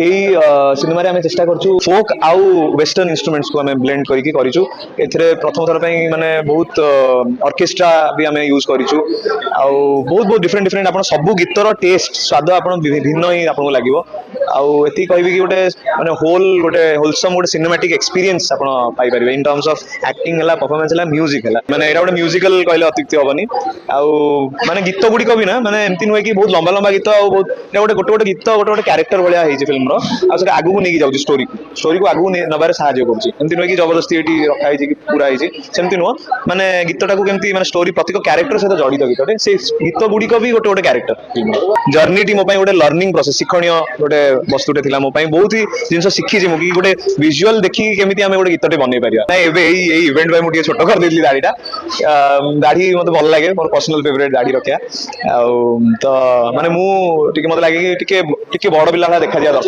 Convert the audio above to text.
cinema आम चेष्टा करूँ फोक आउ वेस्टर्न इंस्ट्रूमेंट्स को आम ब्लेंड करके प्रथम थर पर माने बहुत ऑर्केस्ट्रा भी आम यूज करूँ बहुत बहुत डिफरेंट डिफरेंट आप सब गीतर टेस्ट स्वाद आप भिन्न ही आपको लगे आती कह कि गोटे माने होल गोटे होलसम गोटे सिनेमैटिक एक्सपीरियंस आप Piper in terms of acting है परफॉर्मेंस है म्यूजिक है मैंने यहाँ गोटे म्यूजिकल कहले अत्युक्ति हेनी आने गीत गुड़िक भी ना मैंने एमती नुहे कि बहुत लंबा लंबा गीत बहुत गोटे गोटे गोटे गीत गोटे गोटे क्यारेक्टर भाई फिल्म आगू नहीं जाऊँ स्टोरी को आगू नबार साहय करमती नुहे कि जबरदस्ती ये रखाई कि पूरा सेमती नुह मैंने गीतटा को केमती माने स्टोरी प्रत्येक क्यारेक्टर सहित जड़ित गीतटे से गीत गुड़िक भी गोटे गोटे क्यारेक्टर जर्नी टी मोपाई गोटे लर्निंग प्रोसेस शिक्षणीय गोटे वस्तुटे थिला मोपाई बहुत ही जिन शिखी कि गोटे विजुअल देखी केमी आम गोटे गीतटे बन पार इवेंट भाई मुझे छोट कर देली दाढ़ीटा दाढ़ी मत भल लगे मोर पर्सनल फेवरेट दाढ़ी रखा तो माने मु टिके मत लगे कि टिके बड़ पिला देखा दरकार